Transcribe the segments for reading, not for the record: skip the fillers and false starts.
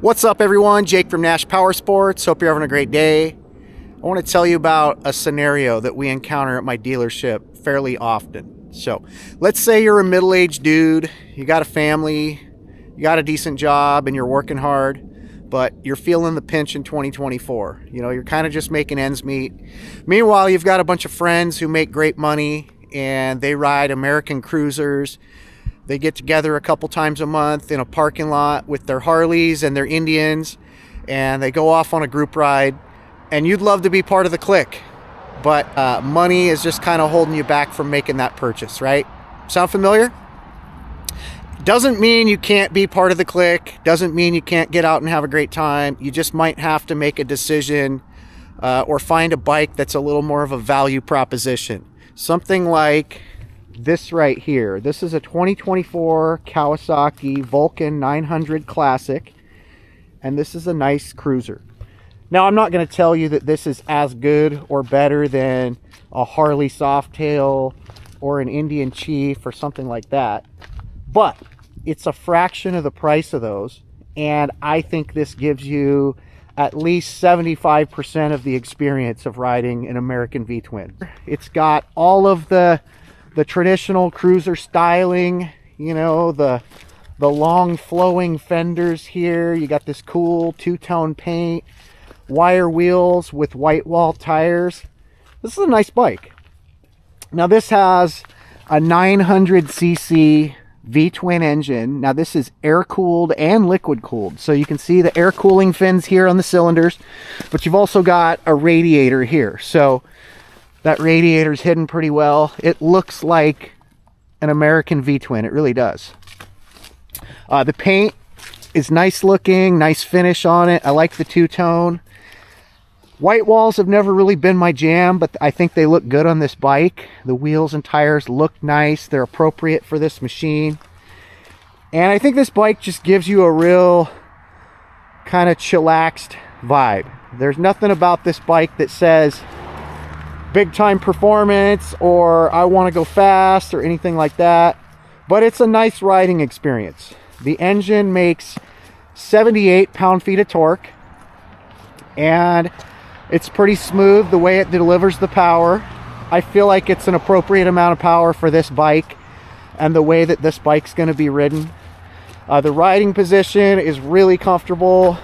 What's up, everyone? Jake from Nash Power Sports. Hope you're having a great day. I want to tell you about a scenario that we encounter at my dealership fairly often. So let's say you're a middle-aged dude, you got a family, you got a decent job, and you're working hard, but you're feeling the pinch in 2024. You know, you're kind of just making ends meet. Meanwhile, you've got a bunch of friends who make great money, and they ride American cruisers. They get together a couple times a month in a parking lot with their Harleys and their Indians, and they go off on a group ride. And you'd love to be part of the clique, but money is just kind of holding you back from making that purchase, right? Sound familiar? Doesn't mean you can't be part of the clique. Doesn't mean you can't get out and have a great time. You just might have to make a decision or find a bike that's a little more of a value proposition. Something like this right here. This is a 2024 Kawasaki Vulcan 900 Classic, and this is a nice cruiser. Now, I'm not going to tell you that this is as good or better than a Harley Softail or an Indian Chief or something like that, but it's a fraction of the price of those, and I think this gives you at least 75% of the experience of riding an American V-twin. It's got all of the traditional cruiser styling, you know, the long flowing fenders here. You got this cool two-tone paint, wire wheels with white wall tires. This is a nice bike. Now, this has a 900cc V-twin engine. Now, this is air cooled and liquid cooled, so you can see the air cooling fins here on the cylinders, but you've also got a radiator here, so that radiator is hidden pretty well. It looks like an American V-twin. It really does. The paint is nice looking, nice finish on it. I like the two-tone. White walls have never really been my jam, but I think they look good on this bike. The wheels and tires look nice. They're appropriate for this machine. And I think this bike just gives you a real kind of chillaxed vibe. There's nothing about this bike that says big time performance or I want to go fast or anything like that, but it's a nice riding experience. The engine makes 78 pound-feet of torque, and it's pretty smooth the way it delivers the power. I feel like it's an appropriate amount of power for this bike and the way that this bike's going to be ridden. The riding position is really comfortable.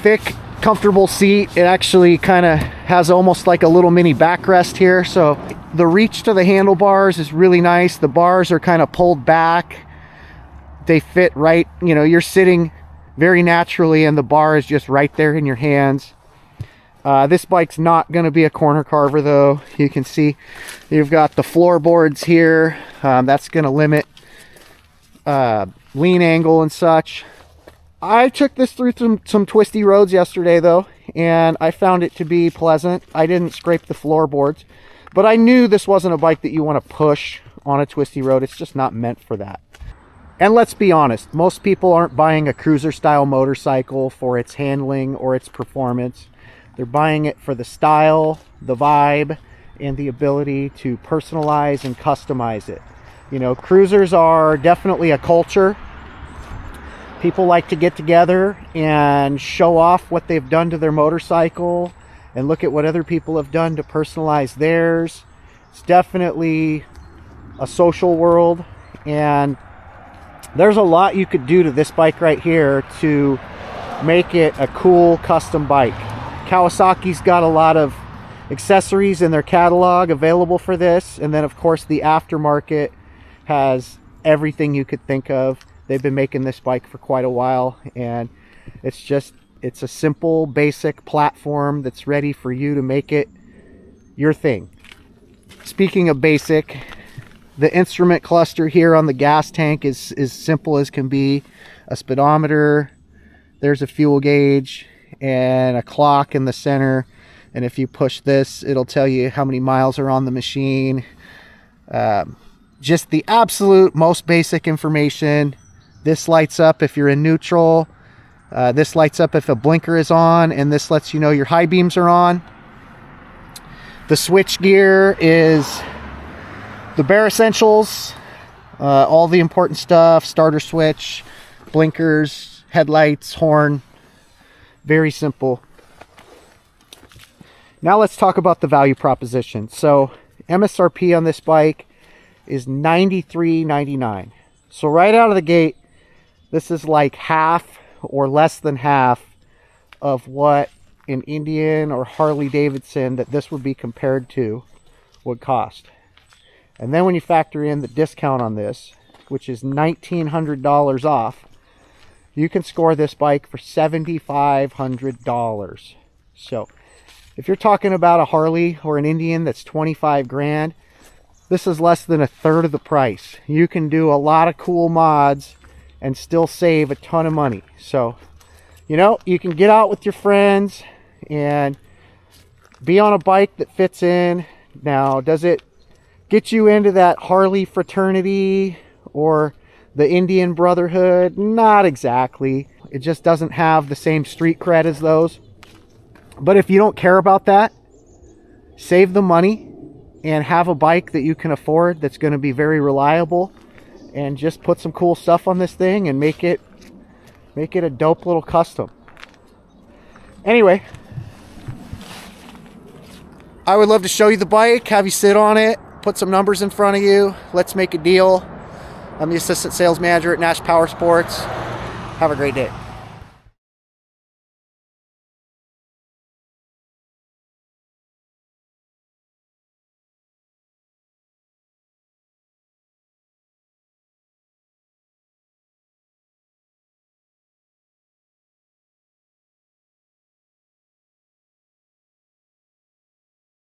Thick, comfortable seat. It actually kind of has almost like a little mini backrest here, so the reach to the handlebars is really nice. The bars are kind of pulled back. They fit right, you know, you're sitting very naturally and the bar is just right there in your hands. This bike's not going to be a corner carver, though. You can see you've got the floorboards here. That's going to limit lean angle and such. I took this through some twisty roads yesterday, though, and I found it to be pleasant. I didn't scrape the floorboards, but I knew this wasn't a bike that you want to push on a twisty road. It's just not meant for that. And let's be honest, most people aren't buying a cruiser-style motorcycle for its handling or its performance. They're buying it for the style, the vibe, and the ability to personalize and customize it. You know, cruisers are definitely a culture. People like to get together and show off what they've done to their motorcycle and look at what other people have done to personalize theirs. It's definitely a social world, and there's a lot you could do to this bike right here to make it a cool custom bike. Kawasaki's got a lot of accessories in their catalog available for this, and then of course the aftermarket has everything you could think of. They've been making this bike for quite a while, and it's a simple, basic platform that's ready for you to make it your thing. Speaking of basic, the instrument cluster here on the gas tank is as simple as can be. A speedometer, there's a fuel gauge, and a clock in the center. And if you push this, it'll tell you how many miles are on the machine. Just the absolute most basic information. This lights up if you're in neutral. This lights up if a blinker is on, and this lets you know your high beams are on. The switch gear is the bare essentials, all the important stuff: starter switch, blinkers, headlights, horn, very simple. Now let's talk about the value proposition. So MSRP on this bike is $93.99. So right out of the gate, this is like half or less than half of what an Indian or Harley Davidson that this would be compared to would cost. And then when you factor in the discount on this, which is $1,900 off, you can score this bike for $7,500. So if you're talking about a Harley or an Indian that's 25 grand, this is less than a third of the price. You can do a lot of cool mods and still save a ton of money. So, you know, you can get out with your friends and be on a bike that fits in. Now, does it get you into that Harley fraternity or the Indian Brotherhood? Not exactly. It just doesn't have the same street cred as those. But if you don't care about that, save the money and have a bike that you can afford that's going to be very reliable, and just put some cool stuff on this thing and make it a dope little custom. Anyway, I would love to show you the bike, have you sit on it, put some numbers in front of you. Let's make a deal. I'm the assistant sales manager at Nash Power Sports. Have a great day.